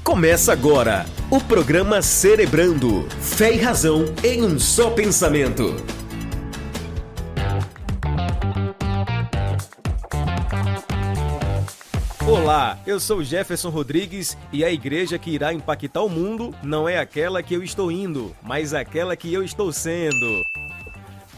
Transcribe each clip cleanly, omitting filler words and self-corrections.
Começa agora o programa Cerebrando, fé e razão em um só pensamento. Olá, eu sou Jefferson Rodrigues e a igreja que irá impactar o mundo não é aquela que eu estou indo, mas aquela que eu estou sendo.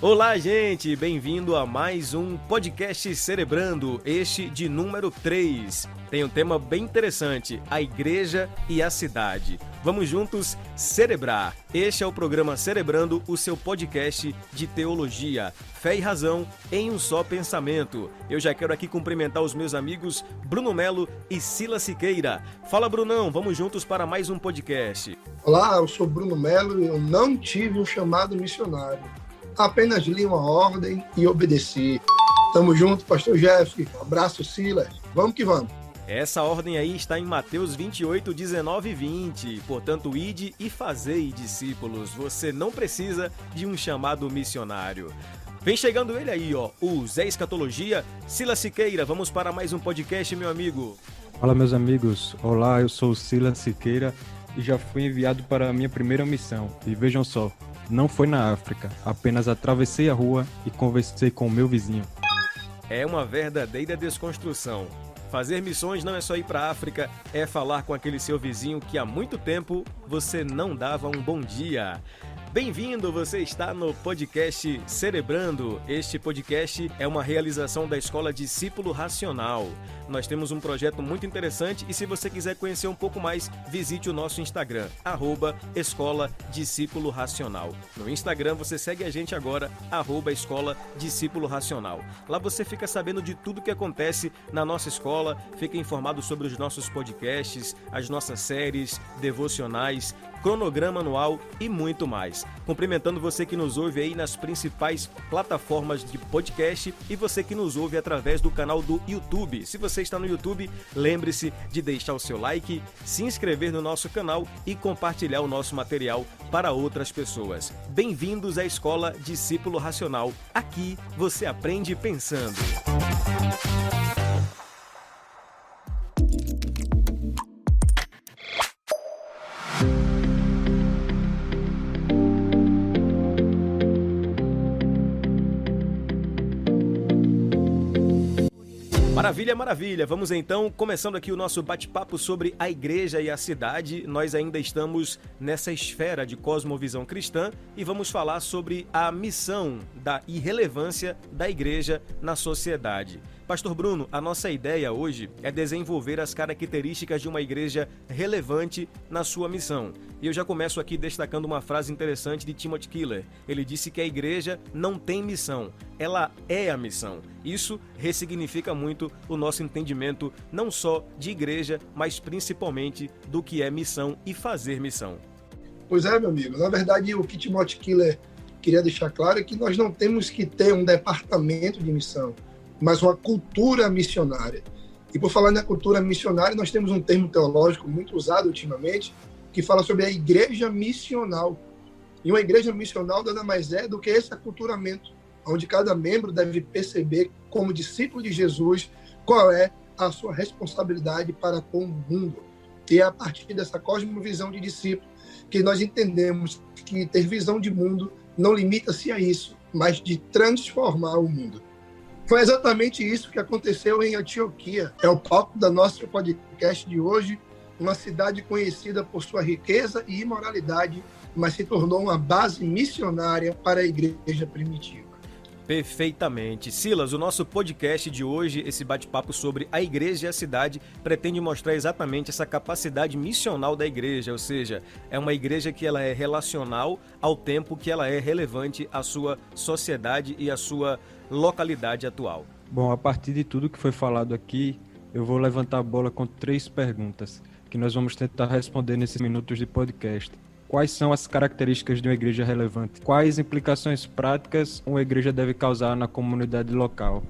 Olá, gente! Bem-vindo a mais um podcast Cerebrando, este de número 3. Tem um tema bem interessante, a igreja e a cidade. Vamos juntos celebrar. Este é o programa Cerebrando, o seu podcast de teologia, fé e razão em um só pensamento. Eu já quero aqui cumprimentar os meus amigos Bruno Melo e Silas Siqueira. Fala, Brunão, vamos juntos para mais um podcast. Olá, eu sou Bruno Melo e eu não tive um chamado missionário. Apenas li uma ordem e obedeci. Tamo junto, pastor Jeff. Um abraço, Silas. Vamos que vamos. Essa ordem aí está em Mateus 28, 19 e 20. Portanto, ide e fazei discípulos. Você não precisa de um chamado missionário. Vem chegando ele aí, ó, o Zé Escatologia. Silas Siqueira, vamos para mais um podcast, meu amigo. Fala, meus amigos. Olá, eu sou o Silas Siqueira e já fui enviado para a minha primeira missão. E vejam só, não foi na África, apenas atravessei a rua e conversei com o meu vizinho. É uma verdadeira desconstrução. Fazer missões não é só ir para a África, é falar com aquele seu vizinho que há muito tempo você não dava um bom dia. Bem-vindo, você está no podcast Cerebrando. Este podcast é uma realização da Escola Discípulo Racional. Nós temos um projeto muito interessante e se você quiser conhecer um pouco mais, visite o nosso Instagram, @Escola Discípulo Racional. No Instagram você segue a gente agora, @Escola Discípulo Racional. Lá você fica sabendo de tudo que acontece na nossa escola, fica informado sobre os nossos podcasts, as nossas séries, devocionais, cronograma anual e muito mais. Cumprimentando você que nos ouve aí nas principais plataformas de podcast e você que nos ouve através do canal do YouTube. Se você está no YouTube, lembre-se de deixar o seu like, se inscrever no nosso canal e compartilhar o nosso material para outras pessoas. Bem-vindos à Escola Discípulo Racional. Aqui você aprende pensando. Maravilha, maravilha. Vamos então, começando aqui o nosso bate-papo sobre a igreja e a cidade. Nós ainda estamos nessa esfera de cosmovisão cristã e vamos falar sobre a missão e relevância da igreja na sociedade. Pastor Bruno, a nossa ideia hoje é desenvolver as características de uma igreja relevante na sua missão. E eu já começo aqui destacando uma frase interessante de Timothy Keller. Ele disse que a igreja não tem missão, ela é a missão. Isso ressignifica muito o nosso entendimento não só de igreja, mas principalmente do que é missão e fazer missão. Pois é, meu amigo. Na verdade, o que Timothy Keller queria deixar claro é que nós não temos que ter um departamento de missão, mas uma cultura missionária. E por falar na cultura missionária, nós temos um termo teológico muito usado ultimamente, que fala sobre a igreja missional. E uma igreja missional nada mais é do que esse aculturamento, onde cada membro deve perceber, como discípulo de Jesus, qual é a sua responsabilidade para com o mundo. E é a partir dessa cosmovisão de discípulo que nós entendemos que ter visão de mundo não limita-se a isso, mas de transformar o mundo. Foi exatamente isso que aconteceu em Antioquia. É o palco da nossa podcast de hoje, uma cidade conhecida por sua riqueza e imoralidade, mas se tornou uma base missionária para a igreja primitiva. Perfeitamente. Silas, o nosso podcast de hoje, esse bate-papo sobre a igreja e a cidade, pretende mostrar exatamente essa capacidade missional da igreja, ou seja, é uma igreja que ela é relacional ao tempo que ela é relevante à sua sociedade e à sua localidade atual. Bom, a partir de tudo que foi falado aqui, eu vou levantar a bola com 3 perguntas, que nós vamos tentar responder nesses minutos de podcast. Quais são as características de uma igreja relevante? Quais implicações práticas uma igreja deve causar na comunidade local?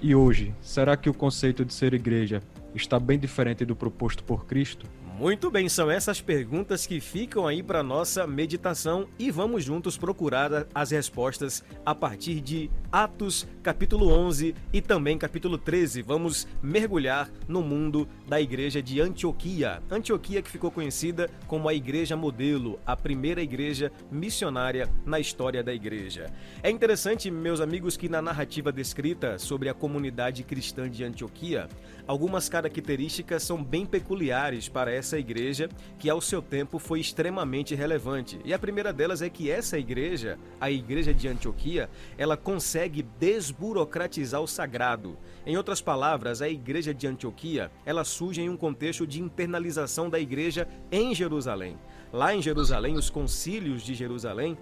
E hoje, será que o conceito de ser igreja está bem diferente do proposto por Cristo? Muito bem, são essas perguntas que ficam aí para nossa meditação e vamos juntos procurar as respostas a partir de Atos capítulo 11 e também capítulo 13. Vamos mergulhar no mundo da igreja de Antioquia. Antioquia que ficou conhecida como a igreja modelo, a primeira igreja missionária na história da igreja. É interessante, meus amigos, que na narrativa descrita sobre a comunidade cristã de Antioquia, algumas características são bem peculiares para essa igreja, que ao seu tempo foi extremamente relevante. E a primeira delas é que essa igreja, a igreja de Antioquia, ela consegue desburocratizar o sagrado. Em outras palavras, a igreja de Antioquia, ela surge em um contexto de internalização da igreja em Jerusalém. Lá em Jerusalém, os concílios de Jerusalém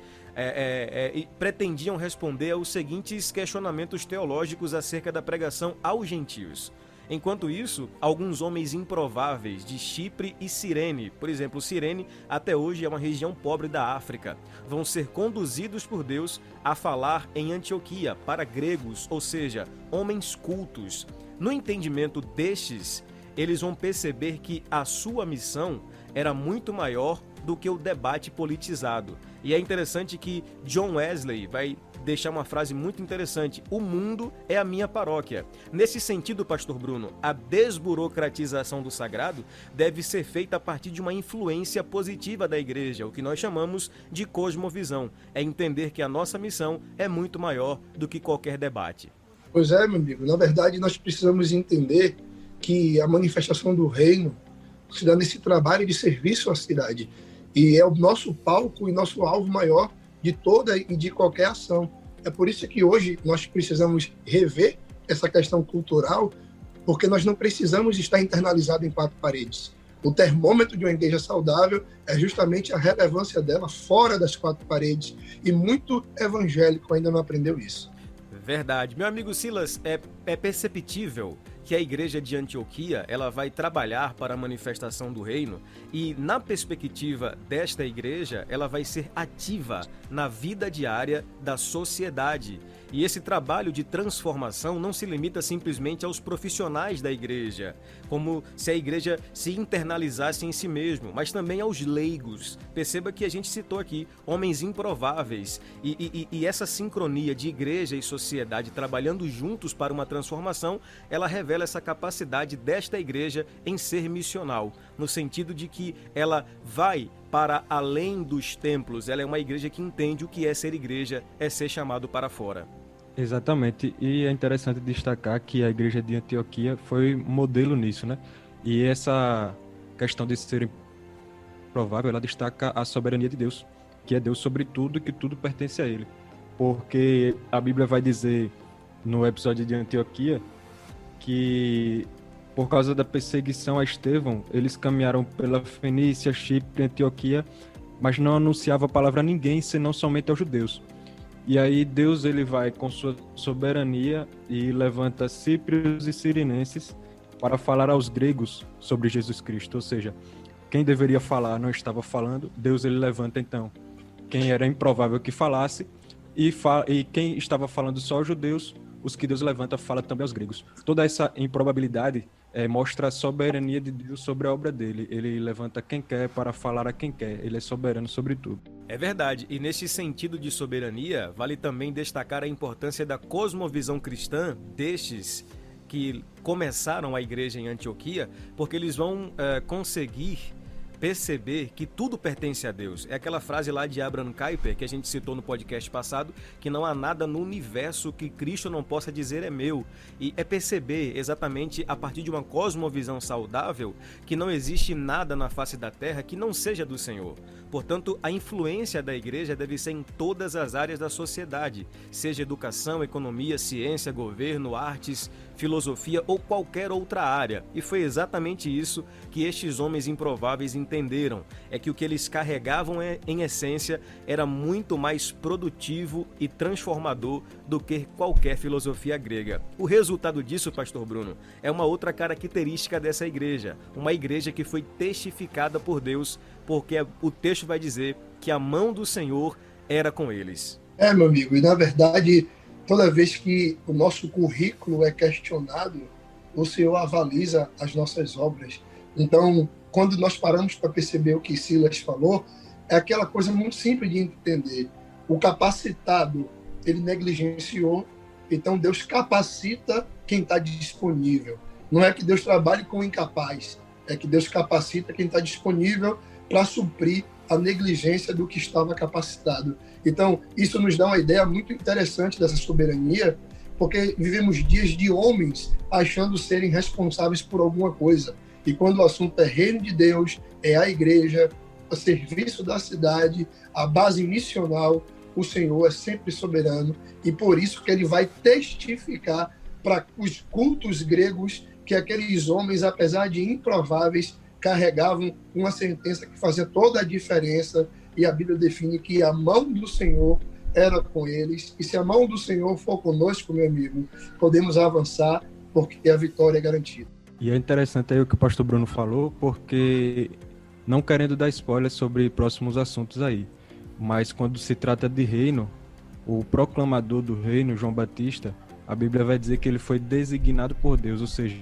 pretendiam responder aos seguintes questionamentos teológicos acerca da pregação aos gentios. Enquanto isso, alguns homens improváveis de Chipre e Cirene, por exemplo, Cirene até hoje é uma região pobre da África, vão ser conduzidos por Deus a falar em Antioquia para gregos, ou seja, homens cultos. No entendimento destes, eles vão perceber que a sua missão era muito maior do que o debate politizado. E é interessante que John Wesley vai deixar uma frase muito interessante: o mundo é a minha paróquia. Nesse sentido, pastor Bruno, a desburocratização do sagrado deve ser feita a partir de uma influência positiva da igreja, o que nós chamamos de cosmovisão. É entender que a nossa missão é muito maior do que qualquer debate. Pois é, meu amigo. Na verdade, nós precisamos entender que a manifestação do reino se dá nesse trabalho de serviço à cidade. E é o nosso palco e nosso alvo maior de toda e de qualquer ação. É por isso que hoje nós precisamos rever essa questão cultural, porque nós não precisamos estar internalizado em quatro paredes. O termômetro de uma igreja saudável é justamente a relevância dela fora das quatro paredes, e muito evangélico ainda não aprendeu isso. Verdade. Meu amigo Silas, é perceptível que a igreja de Antioquia ela vai trabalhar para a manifestação do reino e, na perspectiva desta igreja, ela vai ser ativa na vida diária da sociedade. E esse trabalho de transformação não se limita simplesmente aos profissionais da igreja, como se a igreja se internalizasse em si mesmo, mas também aos leigos. Perceba que a gente citou aqui homens improváveis e essa sincronia de igreja e sociedade trabalhando juntos para uma transformação, ela revela essa capacidade desta igreja em ser missional, no sentido de que ela vai para além dos templos. Ela é uma igreja que entende o que é ser igreja, é ser chamado para fora. Exatamente, e é interessante destacar que a igreja de Antioquia foi modelo nisso, né? E essa questão de ser improvável, ela destaca a soberania de Deus, que é Deus sobre tudo e que tudo pertence a Ele. Porque a Bíblia vai dizer, no episódio de Antioquia, que por causa da perseguição a Estevão, eles caminharam pela Fenícia, Chipre, Antioquia, mas não anunciava a palavra a ninguém, senão somente aos judeus. E aí Deus ele vai com sua soberania e levanta cíprios e sirinenses para falar aos gregos sobre Jesus Cristo. Ou seja, quem deveria falar não estava falando, Deus ele levanta então quem era improvável que falasse e quem estava falando só aos judeus, os que Deus levanta fala também aos gregos. Toda essa improbabilidade mostra a soberania de Deus sobre a obra dele. Ele levanta quem quer para falar a quem quer. Ele é soberano sobre tudo. É verdade, e nesse sentido de soberania, vale também destacar a importância da cosmovisão cristã destes que começaram a igreja em Antioquia, porque eles vão conseguir perceber que tudo pertence a Deus. É aquela frase lá de Abraham Kuyper, que a gente citou no podcast passado, que não há nada no universo que Cristo não possa dizer é meu. E é perceber exatamente a partir de uma cosmovisão saudável que não existe nada na face da terra que não seja do Senhor. Portanto, a influência da igreja deve ser em todas as áreas da sociedade, seja educação, economia, ciência, governo, artes, filosofia ou qualquer outra área. E foi exatamente isso que estes homens improváveis entenderam, é que o que eles carregavam em essência era muito mais produtivo e transformador do que qualquer filosofia grega. O resultado disso, pastor Bruno, é uma outra característica dessa igreja, uma igreja que foi testificada por Deus, porque o texto vai dizer que a mão do Senhor era com eles. Meu amigo, e na verdade, toda vez que o nosso currículo é questionado, o Senhor avaliza as nossas obras. Então, quando nós paramos para perceber o que Silas falou, é aquela coisa muito simples de entender. O capacitado, ele negligenciou, então Deus capacita quem está disponível. Não é que Deus trabalhe com o incapaz, é que Deus capacita quem está disponível para suprir a negligência do que estava capacitado. Então, isso nos dá uma ideia muito interessante dessa soberania, porque vivemos dias de homens achando serem responsáveis por alguma coisa. E quando o assunto é reino de Deus, é a igreja, o serviço da cidade, a base missional, o Senhor é sempre soberano, e por isso que ele vai testificar para os cultos gregos que aqueles homens, apesar de improváveis, carregavam uma sentença que fazia toda a diferença, e a Bíblia define que a mão do Senhor era com eles, e se a mão do Senhor for conosco, meu amigo, podemos avançar, porque a vitória é garantida. E é interessante aí o que o pastor Bruno falou, porque não querendo dar spoilers sobre próximos assuntos aí, mas quando se trata de reino, o proclamador do reino, João Batista, a Bíblia vai dizer que ele foi designado por Deus, ou seja,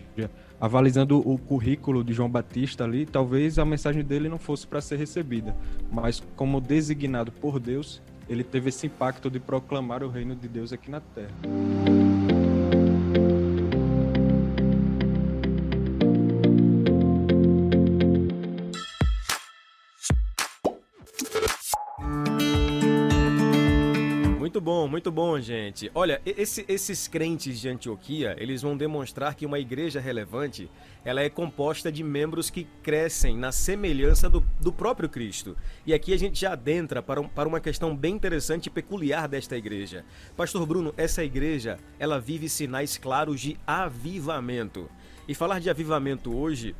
avalizando o currículo de João Batista ali, talvez a mensagem dele não fosse para ser recebida, mas como designado por Deus, ele teve esse impacto de proclamar o reino de Deus aqui na terra. Muito bom, gente. Olha, esses crentes de Antioquia, eles vão demonstrar que uma igreja relevante, ela é composta de membros que crescem na semelhança do próprio Cristo. E aqui a gente já adentra para uma questão bem interessante e peculiar desta igreja. Pastor Bruno, essa igreja, ela vive sinais claros de avivamento. E falar de avivamento hoje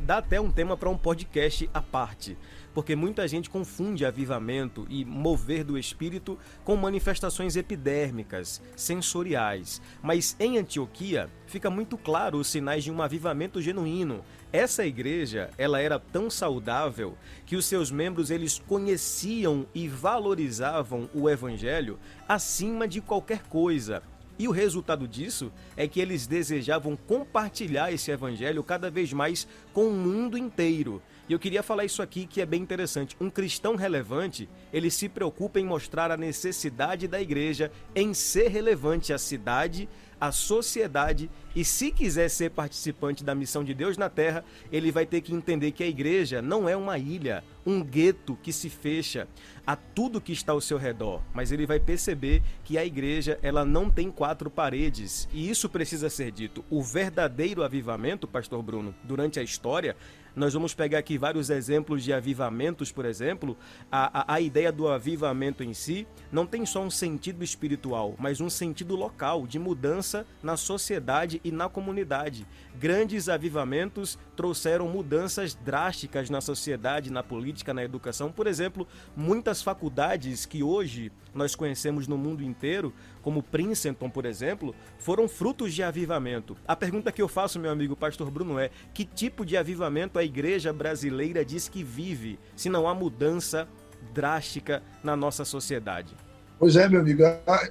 dá até um tema para um podcast à parte, porque muita gente confunde avivamento e mover do espírito com manifestações epidérmicas, sensoriais. Mas em Antioquia fica muito claro os sinais de um avivamento genuíno. Essa igreja, ela era tão saudável que os seus membros eles conheciam e valorizavam o evangelho acima de qualquer coisa. E o resultado disso é que eles desejavam compartilhar esse evangelho cada vez mais com o mundo inteiro. E eu queria falar isso aqui que é bem interessante. Um cristão relevante, ele se preocupa em mostrar a necessidade da igreja em ser relevante à cidade, à sociedade, e se quiser ser participante da missão de Deus na terra, ele vai ter que entender que a igreja não é uma ilha, um gueto que se fecha a tudo que está ao seu redor, mas ele vai perceber que a igreja ela não tem quatro paredes, e isso precisa ser dito. O verdadeiro avivamento, pastor Bruno, durante a história, nós vamos pegar aqui vários exemplos de avivamentos, por exemplo. A ideia do avivamento em si não tem só um sentido espiritual, mas um sentido local, de mudança na sociedade e na comunidade. Grandes avivamentos trouxeram mudanças drásticas na sociedade, na política, na educação. Por exemplo, muitas faculdades que hoje nós conhecemos no mundo inteiro, como Princeton, por exemplo, foram frutos de avivamento. A pergunta que eu faço, meu amigo pastor Bruno, é: que tipo de avivamento a igreja brasileira diz que vive, se não há mudança drástica na nossa sociedade? Pois é, meu amigo,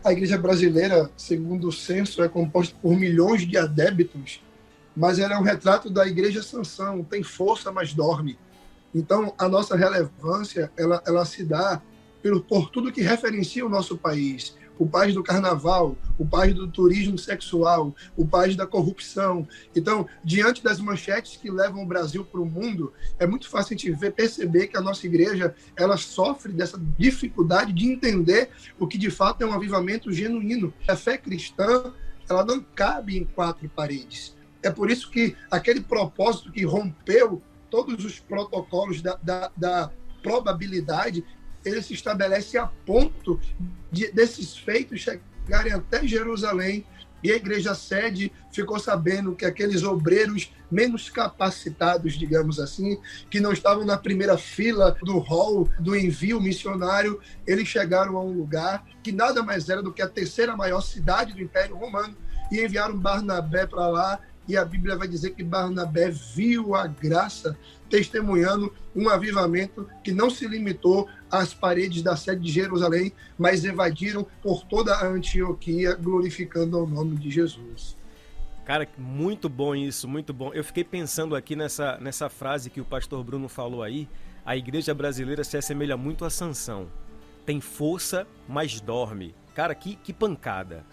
a igreja brasileira, segundo o censo, é composta por milhões de adébitos, mas ela é um retrato da igreja Sansão, tem força, mas dorme. Então, a nossa relevância, ela se dá por tudo que referencia o nosso país. O país do carnaval, o país do turismo sexual, o país da corrupção. Então, diante das manchetes que levam o Brasil para o mundo, é muito fácil a gente perceber que a nossa igreja ela sofre dessa dificuldade de entender o que de fato é um avivamento genuíno. A fé cristã ela não cabe em quatro paredes. É por isso que aquele propósito que rompeu todos os protocolos da probabilidade, ele se estabelece a ponto desses feitos chegarem até Jerusalém, e a igreja sede ficou sabendo que aqueles obreiros menos capacitados, digamos assim, que não estavam na primeira fila do hall do envio missionário, eles chegaram a um lugar que nada mais era do que a terceira maior cidade do Império Romano, e enviaram Barnabé para lá, e a Bíblia vai dizer que Barnabé viu a graça, testemunhando um avivamento que não se limitou às paredes da sede de Jerusalém, mas evadiram por toda a Antioquia, glorificando o nome de Jesus. Cara, muito bom isso, muito bom. Eu fiquei pensando aqui nessa frase que o pastor Bruno falou aí. A igreja brasileira se assemelha muito a Sansão. Tem força, mas dorme. Cara, que pancada.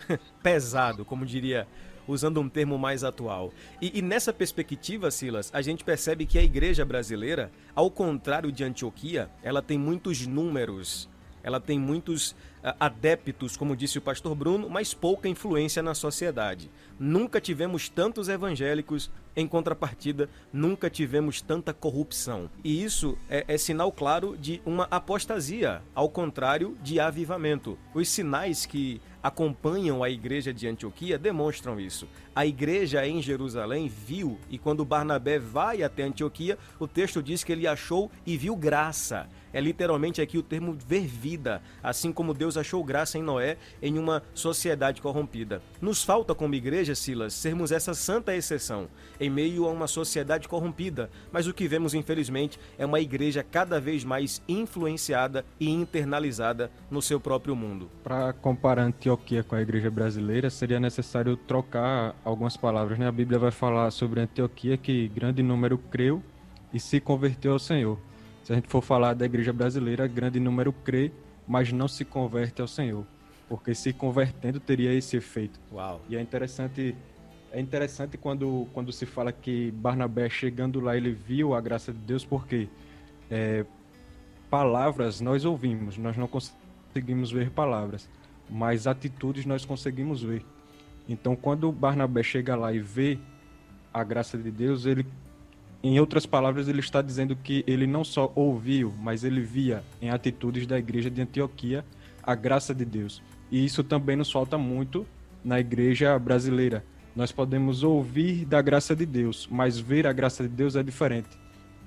Pesado, como diria, usando um termo mais atual. E nessa perspectiva, Silas, a gente percebe que a igreja brasileira, ao contrário de Antioquia, ela tem muitos números. Ela tem muitos adeptos, como disse o pastor Bruno, mas pouca influência na sociedade. Nunca tivemos tantos evangélicos, em contrapartida, nunca tivemos tanta corrupção. E isso é sinal claro de uma apostasia, ao contrário de avivamento. Os sinais que acompanham a igreja de Antioquia demonstram isso. A igreja em Jerusalém viu, e quando Barnabé vai até Antioquia, o texto diz que ele achou e viu graça. É literalmente aqui o termo ver vida, assim como Deus achou graça em Noé em uma sociedade corrompida. Nos falta como igreja, Silas, sermos essa santa exceção, em meio a uma sociedade corrompida, mas o que vemos, infelizmente, é uma igreja cada vez mais influenciada e internalizada no seu próprio mundo. Para comparar Antioquia com a igreja brasileira, seria necessário trocar algumas palavras, né? A Bíblia vai falar sobre Antioquia que grande número creu e se converteu ao Senhor. Se a gente for falar da igreja brasileira, grande número crê, mas não se converte ao Senhor, porque se convertendo teria esse efeito. Uau. E é interessante quando se fala que Barnabé, chegando lá, ele viu a graça de Deus, porque palavras nós ouvimos, nós não conseguimos ver palavras, mas atitudes nós conseguimos ver. Então, quando Barnabé chega lá e vê a graça de Deus, em outras palavras, ele está dizendo que ele não só ouviu, mas ele via em atitudes da igreja de Antioquia a graça de Deus. E isso também nos falta muito na igreja brasileira. Nós podemos ouvir da graça de Deus, mas ver a graça de Deus é diferente.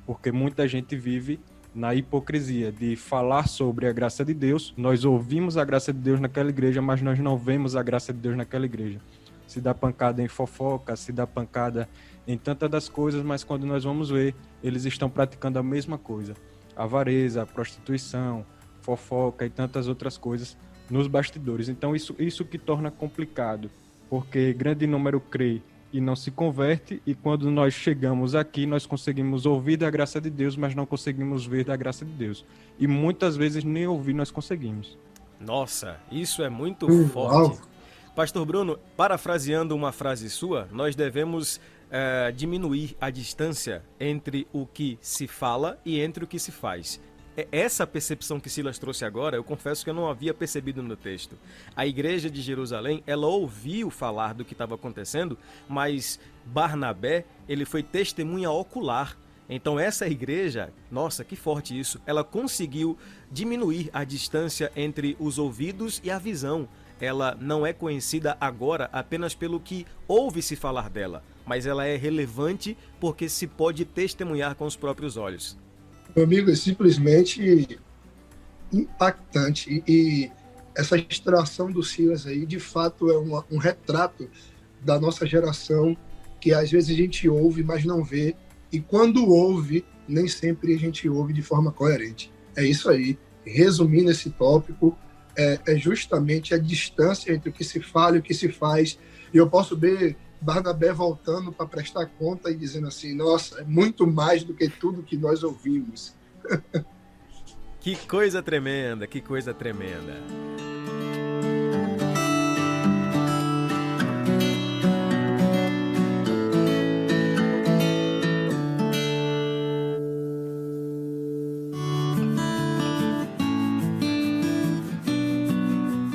Porque muita gente vive na hipocrisia de falar sobre a graça de Deus. Nós ouvimos a graça de Deus naquela igreja, mas nós não vemos a graça de Deus naquela igreja. Se dá pancada em fofoca, se dá pancada em tantas das coisas, mas quando nós vamos ver, eles estão praticando a mesma coisa. Avareza, prostituição, fofoca e tantas outras coisas nos bastidores. Então isso que torna complicado, porque grande número crê e não se converte, e quando nós chegamos aqui, nós conseguimos ouvir da graça de Deus, mas não conseguimos ver da graça de Deus. E muitas vezes nem ouvir nós conseguimos. Nossa, isso é muito forte. Pastor Bruno, parafraseando uma frase sua, nós devemos diminuir a distância entre o que se fala e entre o que se faz. Essa percepção que Silas trouxe agora, eu confesso que eu não havia percebido no texto. A igreja de Jerusalém, ela ouviu falar do que estava acontecendo, mas Barnabé, ele foi testemunha ocular. Então essa igreja, nossa, que forte isso, ela conseguiu diminuir a distância entre os ouvidos e a visão. Ela não é conhecida agora apenas pelo que ouve-se falar dela, mas ela é relevante porque se pode testemunhar com os próprios olhos. Meu amigo, é simplesmente impactante. E essa extração do Silas aí, de fato, é um retrato da nossa geração, que às vezes a gente ouve, mas não vê. E quando ouve, nem sempre a gente ouve de forma coerente. É isso aí. Resumindo esse tópico, é justamente a distância entre o que se fala e o que se faz. E eu posso ver Barnabé voltando para prestar conta e dizendo assim, nossa, é muito mais do que tudo que nós ouvimos. Que coisa tremenda, que coisa tremenda.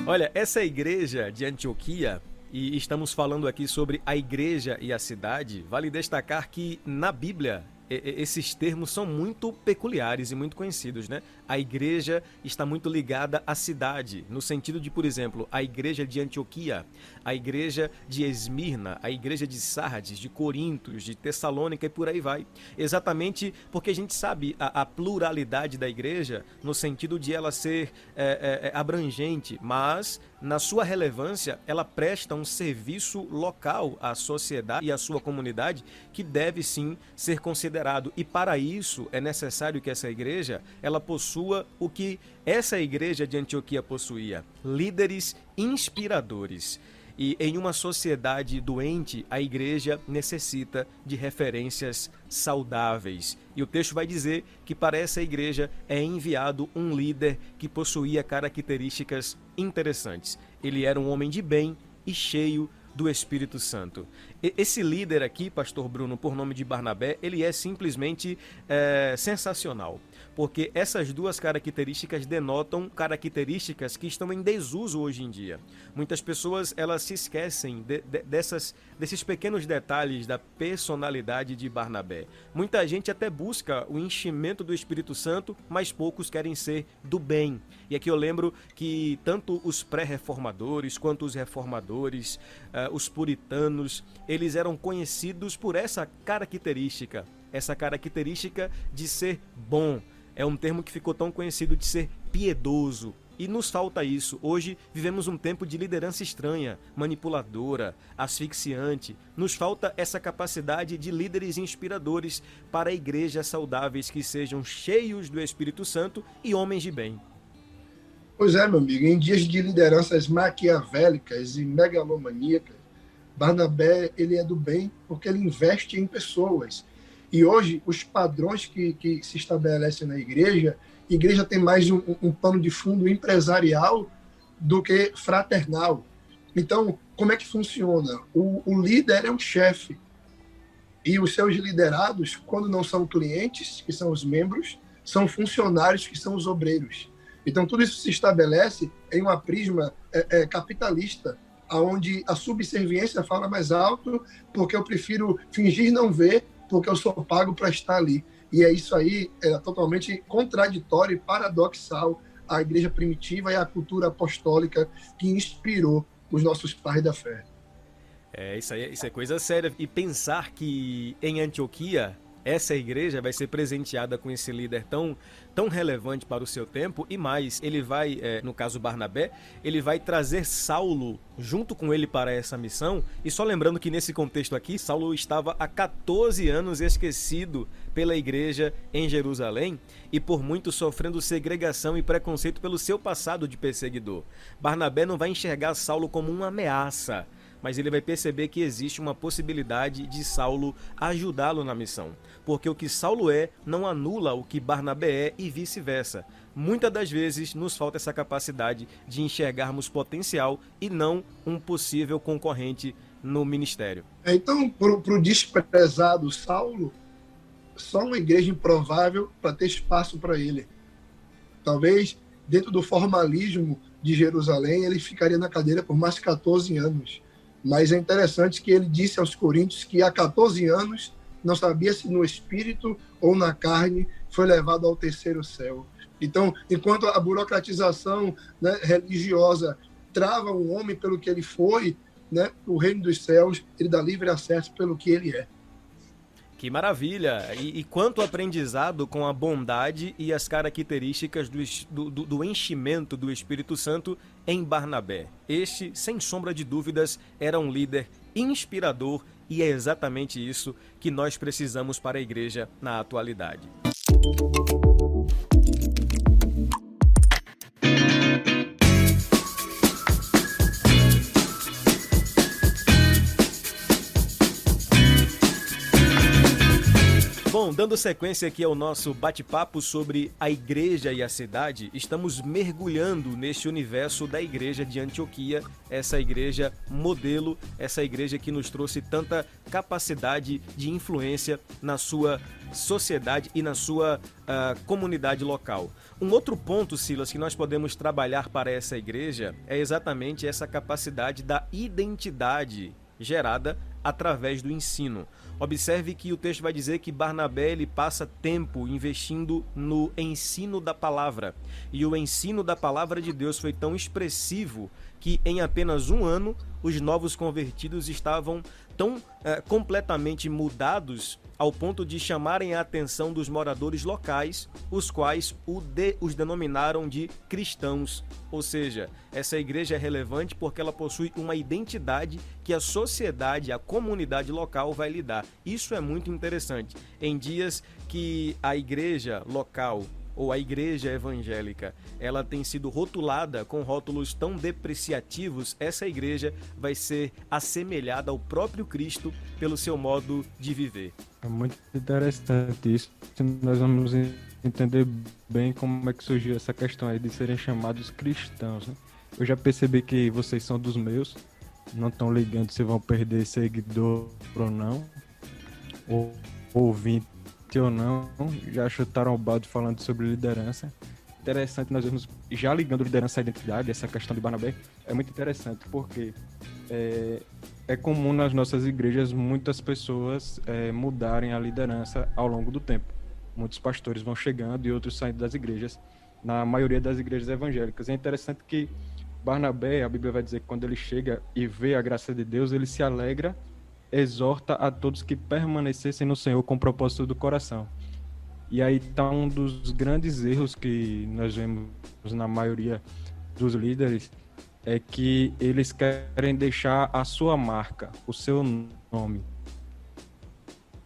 Olha, essa igreja de Antioquia, e estamos falando aqui sobre a igreja e a cidade, vale destacar que na Bíblia esses termos são muito peculiares e muito conhecidos, né? A igreja está muito ligada à cidade, no sentido de, por exemplo, a igreja de Antioquia, a igreja de Esmirna, a igreja de Sardes, de Corintos, de Tessalônica e por aí vai. Exatamente porque a gente sabe a pluralidade da igreja, no sentido de ela ser abrangente, mas na sua relevância, ela presta um serviço local à sociedade e à sua comunidade que deve sim ser considerado. E para isso é necessário que essa igreja ela possua o que essa igreja de Antioquia possuía: líderes inspiradores. E em uma sociedade doente, a igreja necessita de referências saudáveis. E o texto vai dizer que para essa igreja é enviado um líder que possuía características interessantes. Ele era um homem de bem e cheio do Espírito Santo. Esse líder aqui, pastor Bruno, por nome de Barnabé, ele é simplesmente sensacional, porque essas duas características denotam características que estão em desuso hoje em dia. Muitas pessoas elas se esquecem desses pequenos detalhes da personalidade de Barnabé. Muita gente até busca o enchimento do Espírito Santo, mas poucos querem ser do bem. E aqui eu lembro que tanto os pré-reformadores quanto os reformadores, os puritanos, eles eram conhecidos por essa característica de ser bom. É um termo que ficou tão conhecido de ser piedoso. E nos falta isso. Hoje vivemos um tempo de liderança estranha, manipuladora, asfixiante. Nos falta essa capacidade de líderes inspiradores para igrejas saudáveis que sejam cheios do Espírito Santo e homens de bem. Pois é, meu amigo. Em dias de lideranças maquiavélicas e megalomaníacas, Barnabé ele é do bem porque ele investe em pessoas. E hoje, os padrões que se estabelecem na igreja tem mais um pano de fundo empresarial do que fraternal. Então, como é que funciona? O líder é um chefe. E os seus liderados, quando não são clientes, que são os membros, são funcionários, que são os obreiros. Então, tudo isso se estabelece em uma prisma capitalista, onde a subserviência fala mais alto, porque eu prefiro fingir não ver, porque eu sou pago para estar ali. E é isso aí, é totalmente contraditório e paradoxal à igreja primitiva e à cultura apostólica que inspirou os nossos pais da fé. Isso é coisa séria. E pensar que em Antioquia, essa igreja vai ser presenteada com esse líder tão relevante para o seu tempo, e mais, ele vai, no caso Barnabé, ele vai trazer Saulo junto com ele para essa missão. E só lembrando que nesse contexto aqui, Saulo estava há 14 anos esquecido pela igreja em Jerusalém e por muito sofrendo segregação e preconceito pelo seu passado de perseguidor. Barnabé não vai enxergar Saulo como uma ameaça, mas ele vai perceber que existe uma possibilidade de Saulo ajudá-lo na missão. Porque o que Saulo é não anula o que Barnabé é e vice-versa. Muitas das vezes nos falta essa capacidade de enxergarmos potencial e não um possível concorrente no ministério. Então, para o desprezado Saulo, só uma igreja improvável para ter espaço para ele. Talvez, dentro do formalismo de Jerusalém, ele ficaria na cadeira por mais 14 anos. Mas é interessante que ele disse aos coríntios que há 14 anos não sabia se no espírito ou na carne foi levado ao terceiro céu. Então, enquanto a burocratização, né, religiosa trava um homem pelo que ele foi, né, o reino dos céus, ele dá livre acesso pelo que ele é. Que maravilha! E quanto aprendizado com a bondade e as características do enchimento do Espírito Santo em Barnabé. Este, sem sombra de dúvidas, era um líder inspirador e é exatamente isso que nós precisamos para a igreja na atualidade. Bom, dando sequência aqui ao nosso bate-papo sobre a igreja e a cidade, estamos mergulhando neste universo da igreja de Antioquia, essa igreja modelo, essa igreja que nos trouxe tanta capacidade de influência na sua sociedade e na sua comunidade local. Um outro ponto, Silas, que nós podemos trabalhar para essa igreja é exatamente essa capacidade da identidade gerada através do ensino. Observe que o texto vai dizer que Barnabé ele passa tempo investindo no ensino da palavra. E o ensino da palavra de Deus foi tão expressivo que em apenas um ano os novos convertidos estavam tão completamente mudados ao ponto de chamarem a atenção dos moradores locais, os quais os denominaram de cristãos. Ou seja, essa igreja é relevante porque ela possui uma identidade que a sociedade, a comunidade local vai lhe dar. Isso é muito interessante. Em dias que a igreja local ou a igreja evangélica, ela tem sido rotulada com rótulos tão depreciativos, essa igreja vai ser assemelhada ao próprio Cristo pelo seu modo de viver. É muito interessante isso. Nós vamos entender bem como é que surgiu essa questão aí de serem chamados cristãos, né? Eu já percebi que vocês são dos meus, não estão ligando se vão perder seguidor ou não, ou ouvinte ou não, já chutaram o balde falando sobre liderança. Interessante, nós vemos, já ligando liderança à identidade, essa questão de Barnabé, é muito interessante, porque é comum nas nossas igrejas muitas pessoas mudarem a liderança ao longo do tempo. Muitos pastores vão chegando e outros saindo das igrejas, na maioria das igrejas evangélicas. É interessante que Barnabé, a Bíblia vai dizer que quando ele chega e vê a graça de Deus, ele se alegra, exorta a todos que permanecessem no Senhor com o propósito do coração. E aí está um dos grandes erros que nós vemos na maioria dos líderes, é que eles querem deixar a sua marca, o seu nome,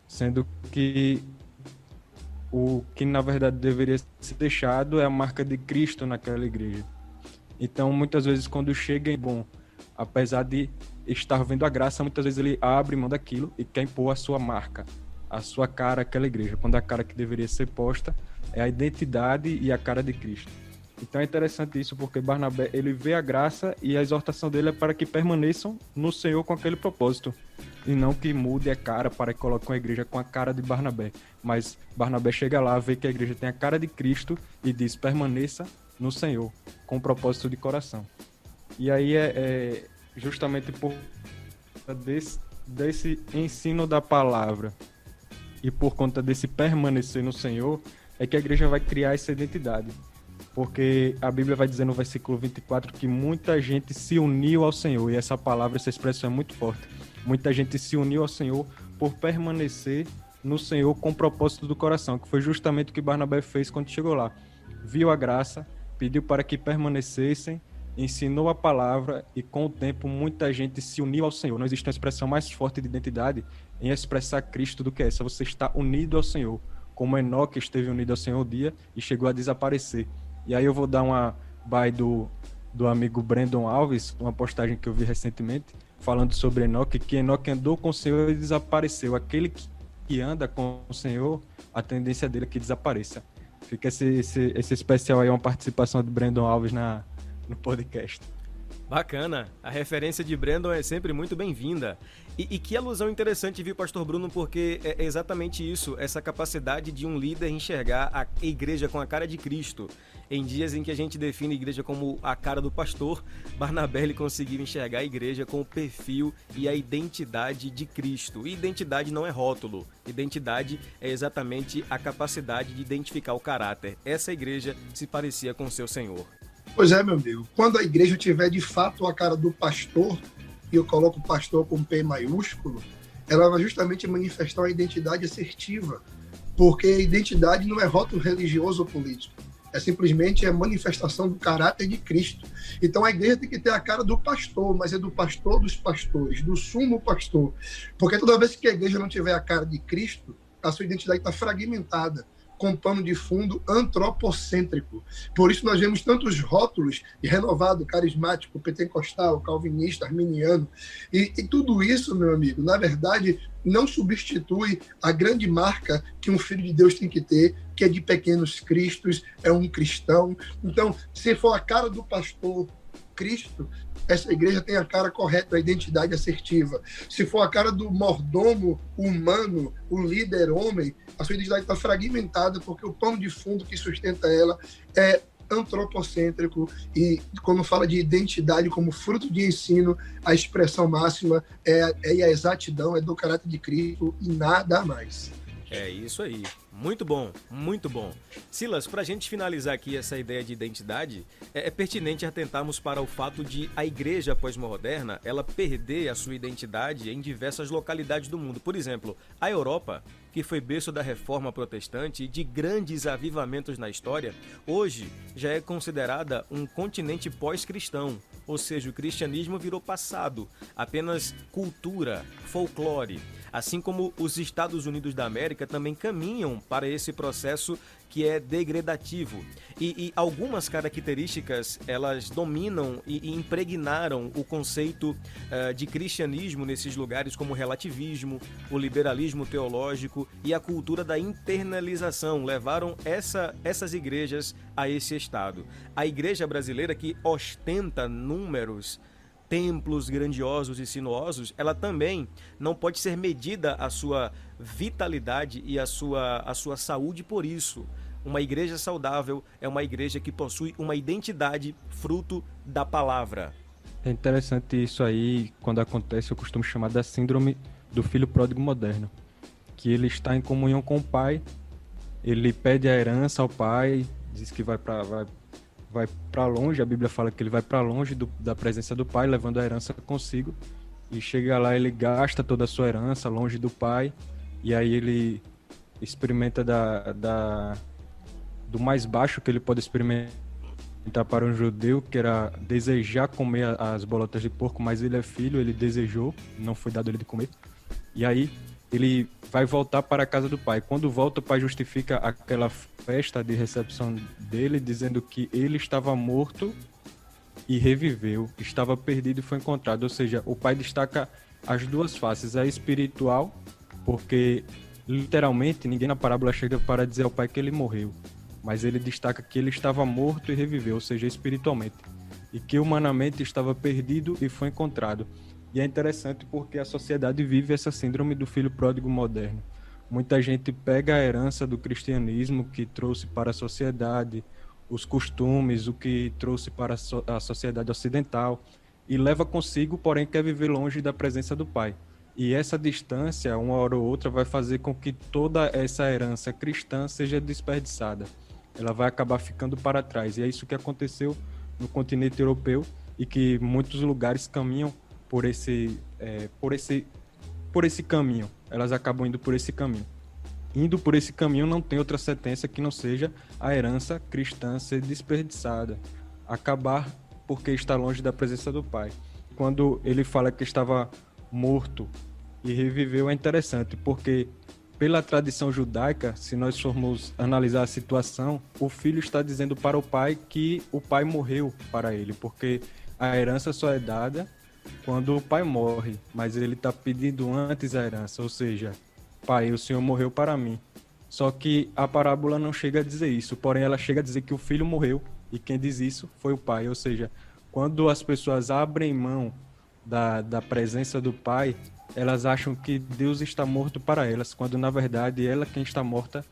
sendo que o que na verdade deveria ser deixado é a marca de Cristo naquela igreja. Então, muitas vezes, quando chega, apesar de estar vendo a graça, muitas vezes ele abre mão daquilo e quer impor a sua marca, a sua cara àquela igreja, quando a cara que deveria ser posta é a identidade e a cara de Cristo. Então é interessante isso, porque Barnabé, ele vê a graça e a exortação dele é para que permaneçam no Senhor com aquele propósito, e não que mude a cara para que coloque uma igreja com a cara de Barnabé. Mas Barnabé chega lá, vê que a igreja tem a cara de Cristo e diz, permaneça no Senhor, com o propósito de coração. E aí é justamente por desse ensino da palavra e por conta desse permanecer no Senhor, é que a igreja vai criar essa identidade. Porque a Bíblia vai dizer no versículo 24 que muita gente se uniu ao Senhor, e essa palavra, essa expressão é muito forte. Muita gente se uniu ao Senhor por permanecer no Senhor com o propósito do coração, que foi justamente o que Barnabé fez quando chegou lá. Viu a graça, pediu para que permanecessem, ensinou a palavra e com o tempo muita gente se uniu ao Senhor. Não existe uma expressão mais forte de identidade em expressar Cristo do que essa. Você está unido ao Senhor, como Enoque esteve unido ao Senhor um dia e chegou a desaparecer. E aí eu vou dar uma by do amigo Brandon Alves, uma postagem que eu vi recentemente, falando sobre Enoque, que Enoque andou com o Senhor e desapareceu. Aquele que anda com o Senhor, a tendência dele é que desapareça. Fica esse especial aí, uma participação de Brandon Alves no podcast. Bacana, a referência de Brandon é sempre muito bem-vinda. E que alusão interessante, viu, Pastor Bruno, porque é exatamente isso, essa capacidade de um líder enxergar a igreja com a cara de Cristo. Em dias em que a gente define a igreja como a cara do pastor, Barnabé ele conseguiu enxergar a igreja com o perfil e a identidade de Cristo. E identidade não é rótulo, identidade é exatamente a capacidade de identificar o caráter. Essa igreja se parecia com o seu Senhor. Pois é, meu amigo. Quando a igreja tiver de fato a cara do pastor, e eu coloco o pastor com P maiúsculo, ela vai justamente manifestar uma identidade assertiva, porque a identidade não é rótulo religioso ou político, é simplesmente a manifestação do caráter de Cristo. Então a igreja tem que ter a cara do pastor, mas é do pastor dos pastores, do sumo pastor, porque toda vez que a igreja não tiver a cara de Cristo, a sua identidade está fragmentada, com pano de fundo antropocêntrico. Por isso nós vemos tantos rótulos de renovado, carismático, pentecostal, calvinista, arminiano. E tudo isso, meu amigo, na verdade, não substitui a grande marca que um filho de Deus tem que ter, que é de pequenos cristos, é um cristão. Então, se for a cara do pastor Cristo, essa igreja tem a cara correta, a identidade assertiva. Se for a cara do mordomo humano, o líder homem, a sua identidade está fragmentada, porque o pano de fundo que sustenta ela é antropocêntrico, e quando fala de identidade como fruto de ensino, a expressão máxima é a exatidão, é do caráter de Cristo e nada mais. É isso aí. Muito bom, muito bom. Silas, para a gente finalizar aqui essa ideia de identidade, é pertinente atentarmos para o fato de a igreja pós-moderna, ela perder a sua identidade em diversas localidades do mundo. Por exemplo, a Europa, que foi berço da reforma protestante e de grandes avivamentos na história, hoje já é considerada um continente pós-cristão, ou seja, o cristianismo virou passado, apenas cultura, folclore. Assim como os Estados Unidos da América também caminham para esse processo que é degradativo. E algumas características, elas dominam e impregnaram o conceito de cristianismo nesses lugares, como o relativismo, o liberalismo teológico e a cultura da internalização, levaram essas igrejas a esse estado. A igreja brasileira, que ostenta números templos grandiosos e sinuosos, ela também não pode ser medida a sua vitalidade e a sua saúde por isso. Uma igreja saudável é uma igreja que possui uma identidade fruto da palavra. É interessante isso aí, quando acontece, eu costumo chamar da síndrome do filho pródigo moderno, que ele está em comunhão com o pai, ele pede a herança ao pai, diz que vai para longe, a Bíblia fala que ele vai para longe da presença do pai, levando a herança consigo, e chega lá, ele gasta toda a sua herança longe do pai, e aí ele experimenta do mais baixo que ele pode experimentar para um judeu, que era desejar comer as bolotas de porco, mas ele é filho, ele desejou, não foi dado ele de comer, e aí ele vai voltar para a casa do pai. Quando volta, o pai justifica aquela festa de recepção dele, dizendo que ele estava morto e reviveu, estava perdido e foi encontrado. Ou seja, o pai destaca as duas faces, a espiritual, porque literalmente ninguém na parábola chega para dizer ao pai que ele morreu, mas ele destaca que ele estava morto e reviveu, ou seja, espiritualmente, e que humanamente estava perdido e foi encontrado. E é interessante porque a sociedade vive essa síndrome do filho pródigo moderno. Muita gente pega a herança do cristianismo que trouxe para a sociedade, os costumes, o que trouxe para a sociedade ocidental, e leva consigo, porém quer viver longe da presença do pai. E essa distância, uma hora ou outra, vai fazer com que toda essa herança cristã seja desperdiçada. Ela vai acabar ficando para trás. E é isso que aconteceu no continente europeu e que muitos lugares caminham por esse caminho. Elas acabam indo por esse caminho. Indo por esse caminho não tem outra sentença que não seja a herança cristã ser desperdiçada, acabar porque está longe da presença do Pai. Quando ele fala que estava morto e reviveu, é interessante, porque pela tradição judaica, se nós formos analisar a situação, o filho está dizendo para o pai que o pai morreu para ele, porque a herança só é dada quando o pai morre, mas ele está pedindo antes a herança, ou seja, pai, o Senhor morreu para mim. Só que a parábola não chega a dizer isso, porém ela chega a dizer que o filho morreu, e quem diz isso foi o pai, ou seja, quando as pessoas abrem mão da presença do pai, elas acham que Deus está morto para elas, quando na verdade ela quem está morta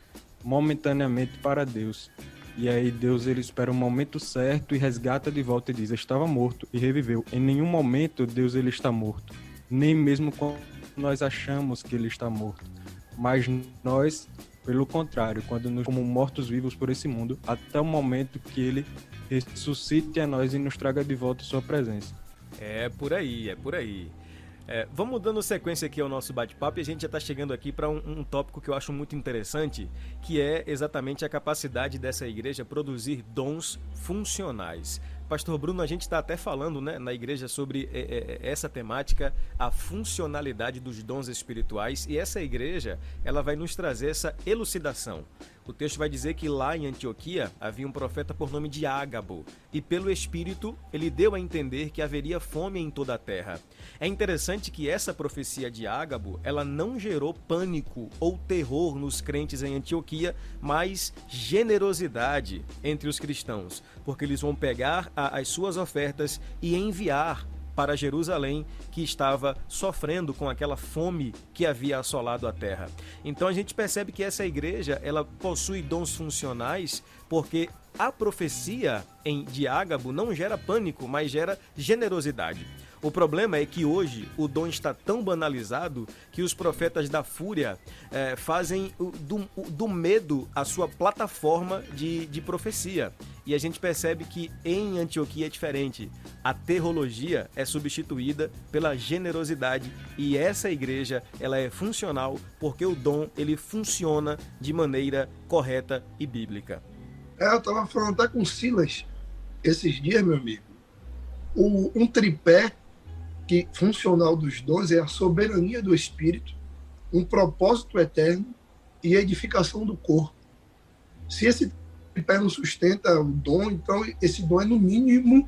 momentaneamente para Deus. E aí Deus ele espera o momento certo e resgata de volta e diz, estava morto e reviveu. Em nenhum momento Deus ele está morto, nem mesmo quando nós achamos que ele está morto. Mas nós, pelo contrário, quando nos como mortos-vivos por esse mundo, até o momento que ele ressuscite a nós e nos traga de volta sua presença. É por aí, é por aí. Vamos dando sequência aqui ao nosso bate-papo e a gente já está chegando aqui para um tópico que eu acho muito interessante, que é exatamente a capacidade dessa igreja produzir dons funcionais. Pastor Bruno, a gente está até falando, né, na igreja sobre essa temática, a funcionalidade dos dons espirituais, e essa igreja ela vai nos trazer essa elucidação. O texto vai dizer que lá em Antioquia havia um profeta por nome de Ágabo, e pelo Espírito ele deu a entender que haveria fome em toda a terra. É interessante que essa profecia de Ágabo, ela não gerou pânico ou terror nos crentes em Antioquia, mas generosidade entre os cristãos, porque eles vão pegar as suas ofertas e enviar para Jerusalém, que estava sofrendo com aquela fome que havia assolado a terra. Então a gente percebe que essa igreja ela possui dons funcionais, porque a profecia de Ágabo não gera pânico, mas gera generosidade. O problema é que hoje o dom está tão banalizado que os profetas da fúria fazem do medo a sua plataforma de profecia. E a gente percebe que em Antioquia é diferente. A teologia é substituída pela generosidade e essa igreja ela é funcional porque o dom ele funciona de maneira correta e bíblica. Eu estava falando até com Silas esses dias, meu amigo. Um tripé funcional dos dons é a soberania do Espírito, um propósito eterno e a edificação do corpo. Se esse tripé não sustenta o dom, então esse dom é no mínimo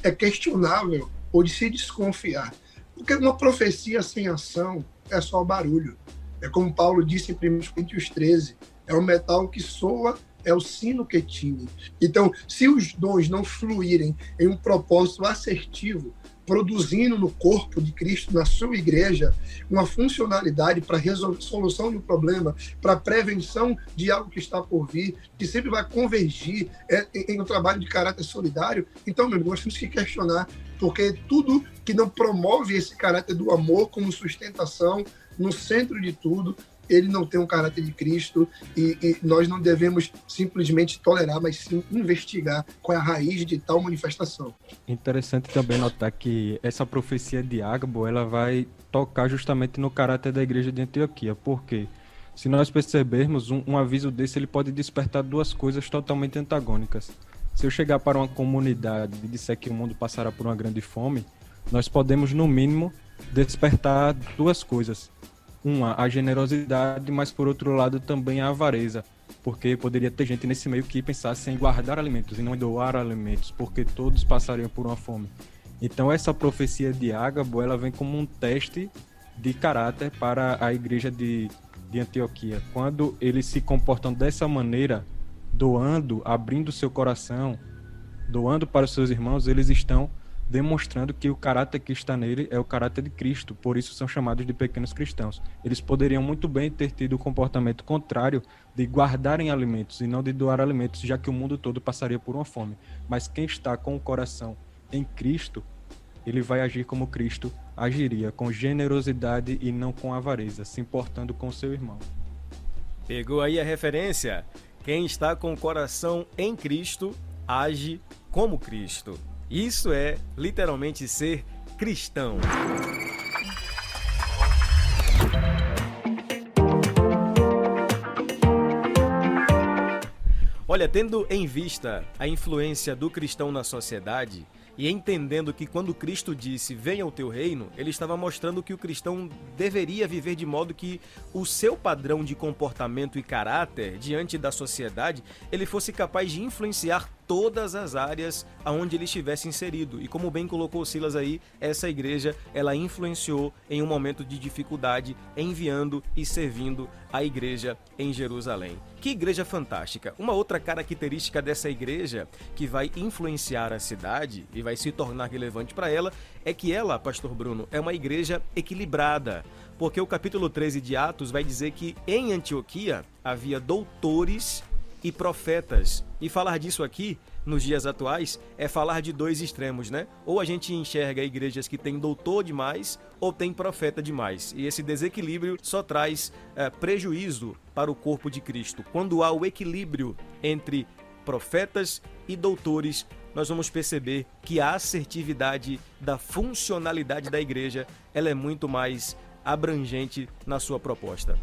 é questionável ou de se desconfiar. Porque uma profecia sem ação é só barulho. É como Paulo disse em 1 Coríntios 13, é o metal que soa, é o sino que tine. Então, se os dons não fluírem em um propósito assertivo, produzindo no corpo de Cristo, na sua igreja, uma funcionalidade para resolução de um problema, para prevenção de algo que está por vir, que sempre vai convergir em um trabalho de caráter solidário, então, meu amigo, nós temos que questionar, porque tudo que não promove esse caráter do amor como sustentação, no centro de tudo, ele não tem um caráter de Cristo e nós não devemos simplesmente tolerar, mas sim investigar qual é a raiz de tal manifestação. Interessante também notar que essa profecia de Ágabo, ela vai tocar justamente no caráter da igreja de Antioquia, porque se nós percebermos, um aviso desse ele pode despertar duas coisas totalmente antagônicas. Se eu chegar para uma comunidade e disser que o mundo passará por uma grande fome, nós podemos, no mínimo, despertar duas coisas. Uma, a generosidade, mas por outro lado também a avareza, porque poderia ter gente nesse meio que pensasse em guardar alimentos e não em doar alimentos, porque todos passariam por uma fome. Então essa profecia de Ágabo, ela vem como um teste de caráter para a igreja de Antioquia. Quando eles se comportam dessa maneira, doando, abrindo seu coração, doando para os seus irmãos, eles estão demonstrando que o caráter que está nele é o caráter de Cristo, por isso são chamados de pequenos cristãos. Eles poderiam muito bem ter tido o comportamento contrário de guardarem alimentos e não de doar alimentos, já que o mundo todo passaria por uma fome. Mas quem está com o coração em Cristo, ele vai agir como Cristo agiria, com generosidade e não com avareza, se importando com o seu irmão. Pegou aí a referência? Quem está com o coração em Cristo, age como Cristo. Isso é literalmente ser cristão. Olha, tendo em vista a influência do cristão na sociedade e entendendo que quando Cristo disse venha o teu reino, ele estava mostrando que o cristão deveria viver de modo que o seu padrão de comportamento e caráter diante da sociedade, ele fosse capaz de influenciar todas as áreas aonde ele estivesse inserido. E como bem colocou Silas aí, essa igreja, ela influenciou em um momento de dificuldade, enviando e servindo a igreja em Jerusalém. Que igreja fantástica! Uma outra característica dessa igreja que vai influenciar a cidade e vai se tornar relevante para ela é que ela, Pastor Bruno, é uma igreja equilibrada. Porque o capítulo 13 de Atos vai dizer que em Antioquia havia doutores e profetas. E falar disso aqui, nos dias atuais, é falar de dois extremos, né? Ou a gente enxerga igrejas que tem doutor demais ou tem profeta demais. E esse desequilíbrio só traz prejuízo para o corpo de Cristo. Quando há o equilíbrio entre profetas e doutores, nós vamos perceber que a assertividade da funcionalidade da igreja, ela é muito mais abrangente na sua proposta.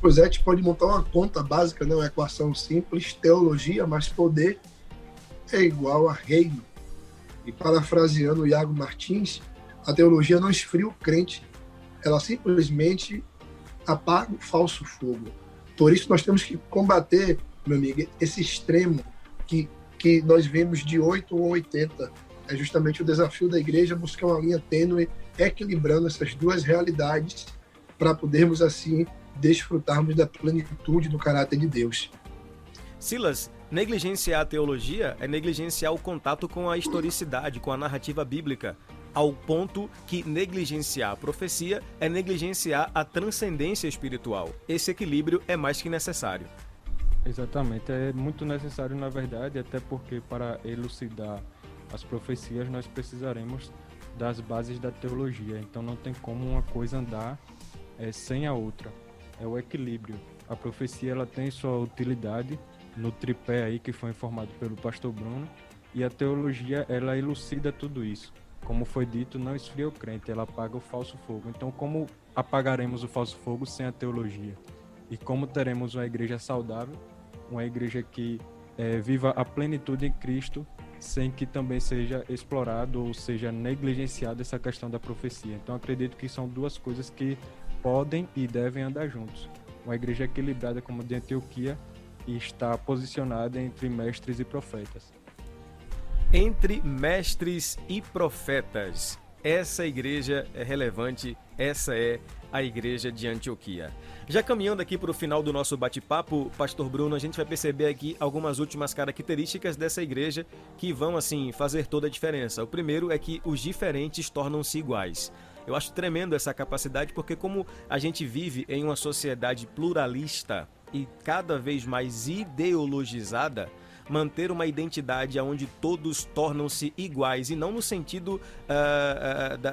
Pois é, a gente pode montar uma conta básica, né? Uma equação simples, teologia mais poder é igual a reino. E parafraseando o Iago Martins, a teologia não esfria o crente, ela simplesmente apaga o falso fogo. Por isso nós temos que combater, meu amigo, esse extremo que nós vemos de 8 ou 80. É justamente o desafio da igreja buscar uma linha tênue, equilibrando essas duas realidades para podermos assim desfrutarmos da plenitude do caráter de Deus. Silas, negligenciar a teologia é negligenciar o contato com a historicidade, com a narrativa bíblica, ao ponto que negligenciar a profecia é negligenciar a transcendência espiritual. Esse equilíbrio é mais que necessário. Exatamente, é muito necessário na verdade, até porque para elucidar as profecias nós precisaremos das bases da teologia, então não tem como uma coisa andar sem a outra. É o equilíbrio. A profecia ela tem sua utilidade no tripé aí que foi informado pelo pastor Bruno, e a teologia ela elucida tudo isso. Como foi dito, não esfria o crente, ela apaga o falso fogo. Então como apagaremos o falso fogo sem a teologia? E como teremos uma igreja saudável, uma igreja que viva a plenitude em Cristo, sem que também seja explorado ou seja negligenciada essa questão da profecia. Então acredito que são duas coisas que podem e devem andar juntos. Uma igreja equilibrada como a de Antioquia e está posicionada entre mestres e profetas. Entre mestres e profetas. Essa igreja é relevante, essa é a igreja de Antioquia. Já caminhando aqui para o final do nosso bate-papo, Pastor Bruno, a gente vai perceber aqui algumas últimas características dessa igreja que vão, assim, fazer toda a diferença. O primeiro é que os diferentes tornam-se iguais. Eu acho tremendo essa capacidade porque como a gente vive em uma sociedade pluralista e cada vez mais ideologizada, manter uma identidade onde todos tornam-se iguais, e não no sentido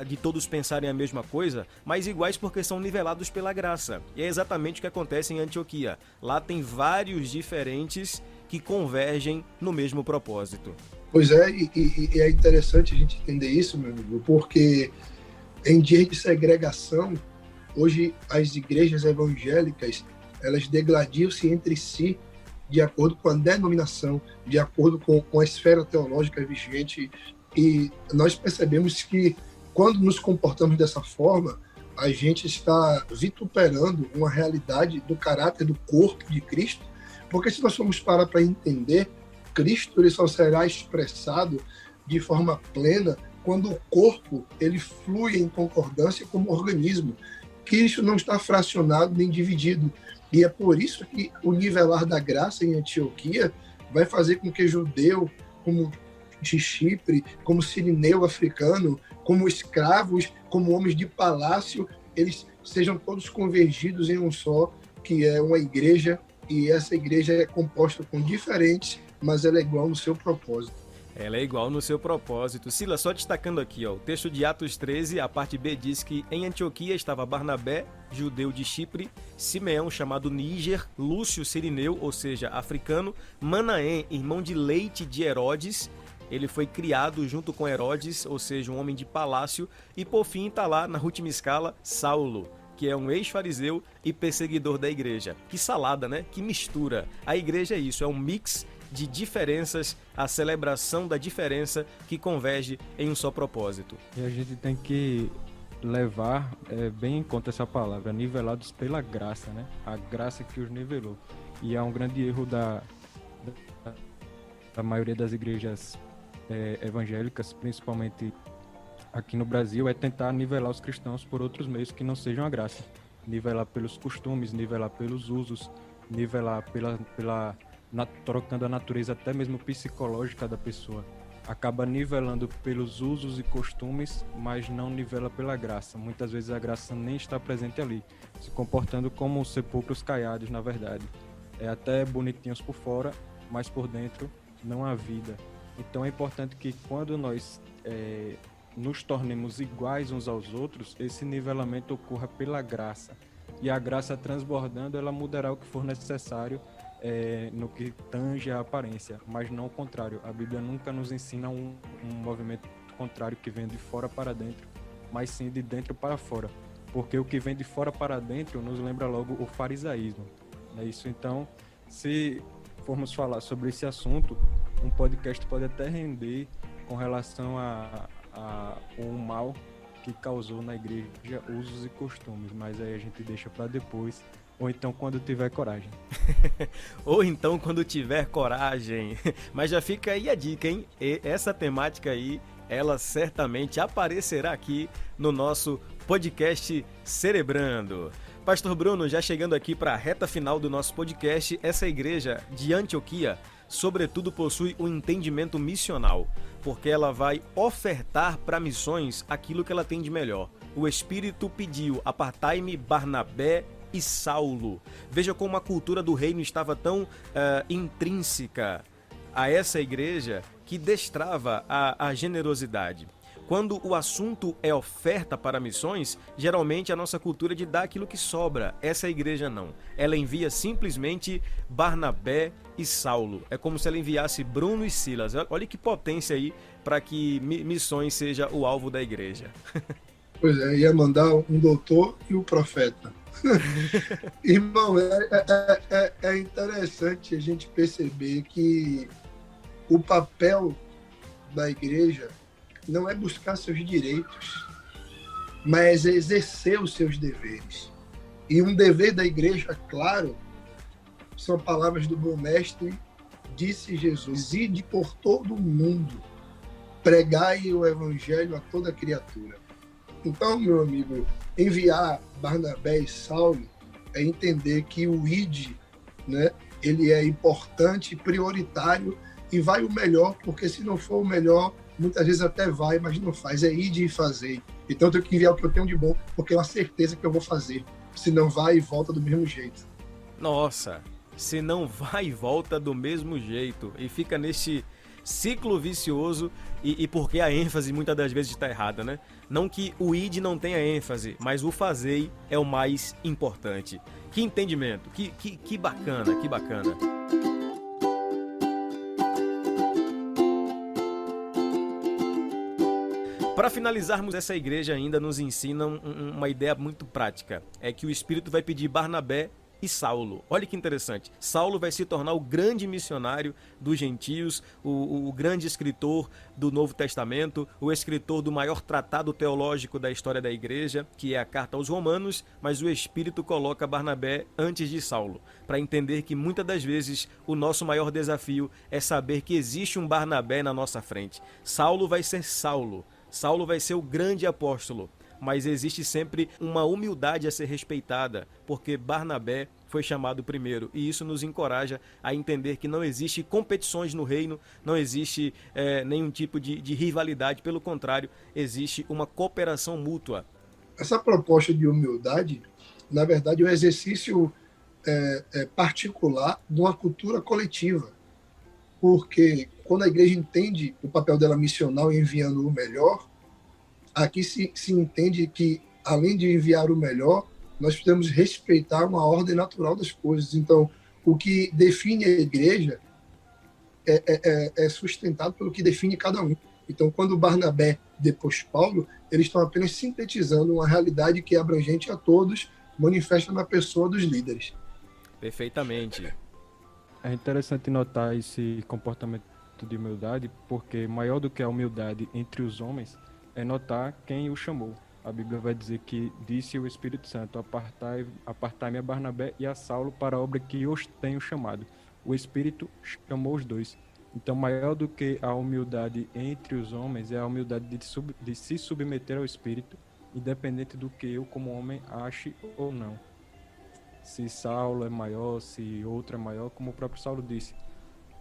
de todos pensarem a mesma coisa, mas iguais porque são nivelados pela graça. E é exatamente o que acontece em Antioquia. Lá tem vários diferentes que convergem no mesmo propósito. Pois é, e é interessante a gente entender isso, meu amigo, porque em dias de segregação, hoje as igrejas evangélicas, elas degladiam-se entre si de acordo com a denominação, de acordo com a esfera teológica vigente. E nós percebemos que, quando nos comportamos dessa forma, a gente está vituperando uma realidade do caráter do corpo de Cristo, porque se nós formos parar para entender, Cristo ele só será expressado de forma plena quando o corpo ele flui em concordância como organismo. Cristo não está fracionado nem dividido. E é por isso que o nivelar da graça em Antioquia vai fazer com que judeu, como de Chipre, como sirineu africano, como escravos, como homens de palácio, eles sejam todos convergidos em um só, que é uma igreja, e essa igreja é composta com diferentes, mas ela é igual no seu propósito. Ela é igual no seu propósito. Silas, só destacando aqui, ó, o texto de Atos 13, a parte B diz que em Antioquia estava Barnabé, judeu de Chipre, Simeão, chamado Níger, Lúcio Cirineu, ou seja, africano, Manaém, irmão de leite de Herodes, ele foi criado junto com Herodes, ou seja, um homem de palácio, e por fim está lá na última escala, Saulo, que é um ex-fariseu e perseguidor da igreja. Que salada, né? Que mistura. A igreja é isso, é um mix de diferenças, a celebração da diferença que converge em um só propósito. E a gente tem que levar bem em conta essa palavra, nivelados pela graça, né? A graça que os nivelou. E é um grande erro da maioria das igrejas evangélicas, principalmente aqui no Brasil, é tentar nivelar os cristãos por outros meios que não sejam a graça. Nivelar pelos costumes, nivelar pelos usos, nivelar trocando a natureza até mesmo psicológica da pessoa. Acaba nivelando pelos usos e costumes, mas não nivela pela graça. Muitas vezes a graça nem está presente ali, se comportando como sepulcros caiados, na verdade. É até bonitinhos por fora, mas por dentro não há vida. Então é importante que quando nós nos tornemos iguais uns aos outros, esse nivelamento ocorra pela graça. E a graça transbordando, ela mudará o que for necessário no que tange a aparência, mas não o contrário. A Bíblia nunca nos ensina um movimento contrário que vem de fora para dentro, mas sim de dentro para fora, porque o que vem de fora para dentro nos lembra logo o farisaísmo. É isso. Então, se formos falar sobre esse assunto, um podcast pode até render com relação ao mal que causou na igreja, usos e costumes, mas aí a gente deixa para depois. Ou então quando tiver coragem. Ou então quando tiver coragem. Mas já fica aí a dica, hein? E essa temática aí, ela certamente aparecerá aqui no nosso podcast Cerebrando. Pastor Bruno, já chegando aqui para a reta final do nosso podcast, essa igreja de Antioquia, sobretudo, possui um entendimento missional, porque ela vai ofertar para missões aquilo que ela tem de melhor. O Espírito pediu: apartai-me Barnabé e Saulo. Veja como a cultura do reino estava tão intrínseca a essa igreja que destrava a generosidade. Quando o assunto é oferta para missões, geralmente a nossa cultura é de dar aquilo que sobra. Essa igreja não. Ela envia simplesmente Barnabé e Saulo. É como se ela enviasse Bruno e Silas. Olha que potência aí para que missões seja o alvo da igreja. Pois é, ia mandar um doutor e o profeta. Irmão, é interessante a gente perceber que o papel da igreja não é buscar seus direitos, mas é exercer os seus deveres. E um dever da igreja, claro, são palavras do bom mestre, disse Jesus: ide por todo o mundo, pregai o evangelho a toda criatura. Então, meu amigo, enviar Barnabé e Saulo é entender que o id, né, ele é importante, prioritário, e vai o melhor, porque se não for o melhor, muitas vezes até vai, mas não faz. É id e fazer. Então eu tenho que enviar o que eu tenho de bom, porque é uma certeza que eu vou fazer. Se não vai e volta do mesmo jeito. Nossa, se não vai e volta do mesmo jeito. E fica nesse ciclo vicioso, e porque a ênfase muitas das vezes está errada, né? Não que o id não tenha ênfase, mas o fazer é o mais importante. Que entendimento, que bacana, que bacana. Para finalizarmos, essa igreja ainda nos ensina uma ideia muito prática. É que o Espírito vai pedir Barnabé e Saulo. Olha que interessante. Saulo vai se tornar o grande missionário dos gentios, o grande escritor do Novo Testamento, o escritor do maior tratado teológico da história da igreja, que é a Carta aos Romanos, mas o Espírito coloca Barnabé antes de Saulo, para entender que muitas das vezes o nosso maior desafio é saber que existe um Barnabé na nossa frente. Saulo vai ser Saulo. Saulo vai ser o grande apóstolo, mas existe sempre uma humildade a ser respeitada, porque Barnabé foi chamado primeiro, e isso nos encoraja a entender que não existe competições no reino, não existe nenhum tipo de rivalidade, pelo contrário, existe uma cooperação mútua. Essa proposta de humildade, na verdade, é um exercício particular de uma cultura coletiva, porque quando a igreja entende o papel dela missional enviando o melhor, aqui se entende que, além de enviar o melhor, nós precisamos respeitar uma ordem natural das coisas. Então, o que define a igreja é sustentado pelo que define cada um. Então, quando Barnabé, depois Paulo, eles estão apenas sintetizando uma realidade que é abrangente a todos, manifesta na pessoa dos líderes. Perfeitamente. É interessante notar esse comportamento de humildade, porque maior do que a humildade entre os homens é notar quem o chamou. A Bíblia vai dizer que disse o Espírito Santo: apartai-me a Barnabé e a Saulo para a obra que os tenho chamado. O Espírito chamou os dois. Então, maior do que a humildade entre os homens é a humildade de se submeter ao Espírito, independente do que eu, como homem, ache ou não. Se Saulo é maior, se outro é maior, como o próprio Saulo disse,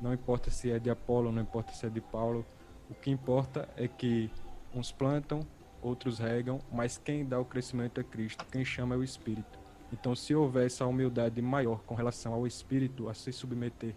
não importa se é de Apolo, não importa se é de Paulo, o que importa é que uns plantam, outros regam, mas quem dá o crescimento é Cristo, quem chama é o Espírito. Então, se houver essa humildade maior com relação ao Espírito, a se submeter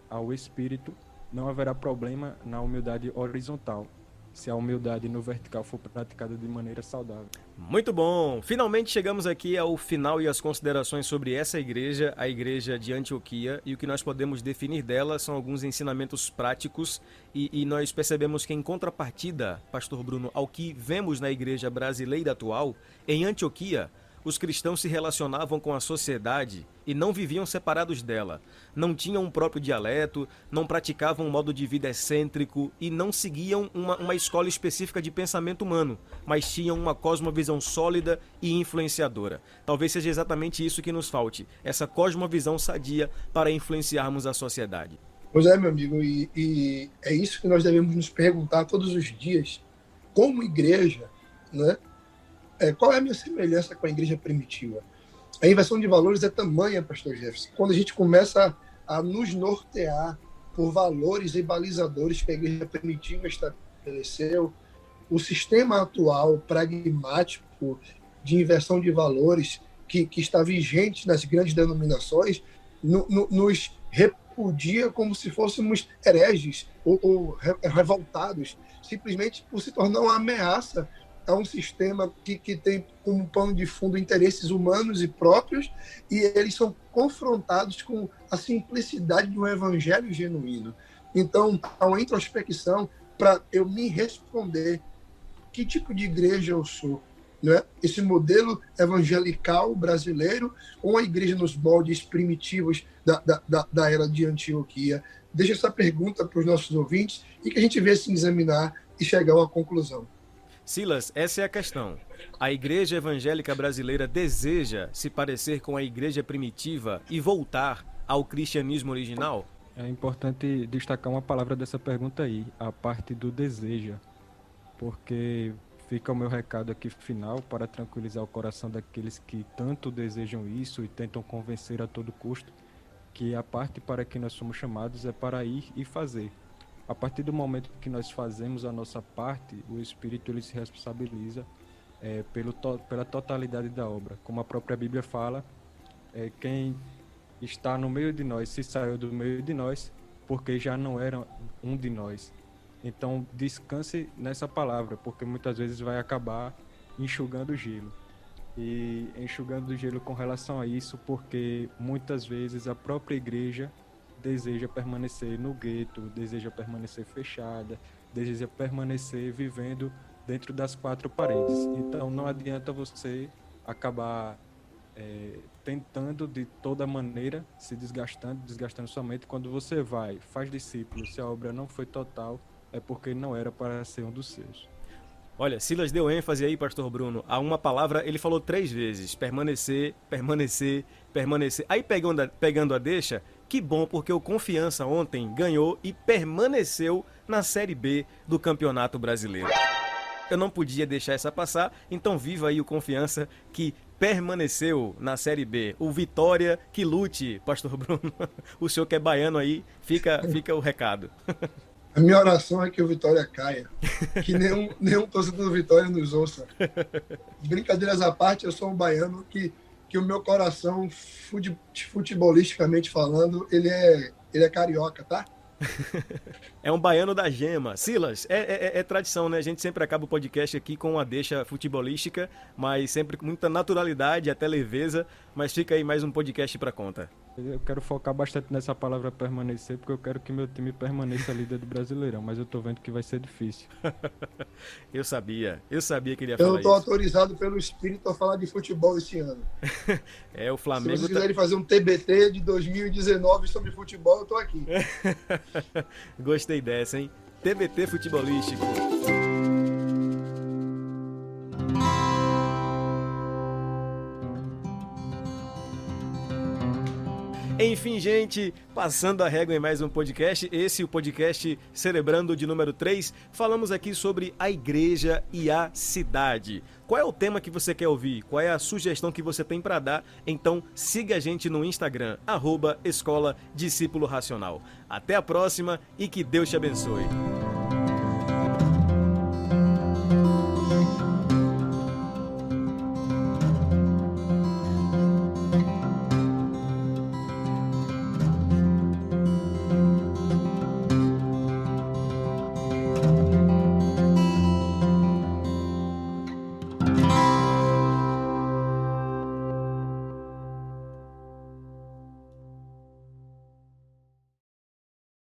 ao Espírito, não haverá problema na humildade horizontal, se a humildade no vertical for praticada de maneira saudável. Muito bom! Finalmente chegamos aqui ao final e às considerações sobre essa igreja, a igreja de Antioquia, e o que nós podemos definir dela são alguns ensinamentos práticos, e nós percebemos que, em contrapartida, Pastor Bruno, ao que vemos na igreja brasileira atual, em Antioquia, os cristãos se relacionavam com a sociedade e não viviam separados dela. Não tinham um próprio dialeto, não praticavam um modo de vida excêntrico e não seguiam uma escola específica de pensamento humano, mas tinham uma cosmovisão sólida e influenciadora. Talvez seja exatamente isso que nos falte, essa cosmovisão sadia para influenciarmos a sociedade. Pois é, meu amigo, e é isso que nós devemos nos perguntar todos os dias, como igreja, né? Qual é a minha semelhança com a igreja primitiva? A inversão de valores é tamanha, pastor Jefferson, quando a gente começa a nos nortear por valores e balizadores que a igreja primitiva estabeleceu, o sistema atual pragmático de inversão de valores que está vigente nas grandes denominações nos repudia como se fôssemos hereges ou revoltados, simplesmente por se tornar uma ameaça a um sistema que tem como pano de fundo interesses humanos e próprios, e eles são confrontados com a simplicidade de um evangelho genuíno. Então, há uma introspecção para eu me responder que tipo de igreja eu sou, né? Esse modelo evangelical brasileiro ou a igreja nos moldes primitivos da era de Antioquia? Deixa essa pergunta para os nossos ouvintes e que a gente venha se examinar e chegar a uma conclusão. Silas, essa é a questão. A igreja evangélica brasileira deseja se parecer com a igreja primitiva e voltar ao cristianismo original? É importante destacar uma palavra dessa pergunta aí, a parte do deseja, porque fica o meu recado aqui final para tranquilizar o coração daqueles que tanto desejam isso e tentam convencer a todo custo, que a parte para que nós somos chamados é para ir e fazer. A partir do momento que nós fazemos a nossa parte, o Espírito ele se responsabiliza pela totalidade da obra. Como a própria Bíblia fala, quem está no meio de nós se saiu do meio de nós, porque já não era um de nós. Então descanse nessa palavra, porque muitas vezes vai acabar enxugando o gelo. E enxugando o gelo com relação a isso, porque muitas vezes a própria igreja deseja permanecer no gueto, deseja permanecer fechada, deseja permanecer vivendo dentro das quatro paredes. Então não adianta você acabar tentando de toda maneira, se desgastando sua mente. Quando você faz discípulos, se a obra não foi total, é porque não era para ser um dos seus. Olha, Silas deu ênfase aí, pastor Bruno, a uma palavra, ele falou 3 vezes, permanecer, permanecer, permanecer. Aí pegando a deixa, que bom, porque o Confiança ontem ganhou e permaneceu na Série B do Campeonato Brasileiro. Eu não podia deixar essa passar, então viva aí o Confiança que permaneceu na Série B. O Vitória que lute, pastor Bruno. O senhor que é baiano aí, fica o recado. A minha oração é que o Vitória caia. Que nenhum torcedor do Vitória nos ouça. Brincadeiras à parte, eu sou um baiano que o meu coração, futebolisticamente falando, ele é carioca, tá? É um baiano da gema. Silas, é tradição, né? A gente sempre acaba o podcast aqui com uma deixa futebolística, mas sempre com muita naturalidade, até leveza. Mas fica aí mais um podcast pra conta. Eu quero focar bastante nessa palavra permanecer, porque eu quero que meu time permaneça líder do Brasileirão, mas eu tô vendo que vai ser difícil. Eu sabia que ele ia falar isso. Eu tô autorizado pelo Espírito a falar de futebol esse ano. O Flamengo... Se vocês quiserem fazer um TBT de 2019 sobre futebol, eu tô aqui. Gostei dessa, hein? TBT futebolístico. Enfim, gente, passando a régua em mais um podcast, esse é o podcast Celebrando de número 3, falamos aqui sobre a igreja e a cidade. Qual é o tema que você quer ouvir? Qual é a sugestão que você tem para dar? Então siga a gente no Instagram, @Escola Discípulo Racional. Até a próxima e que Deus te abençoe.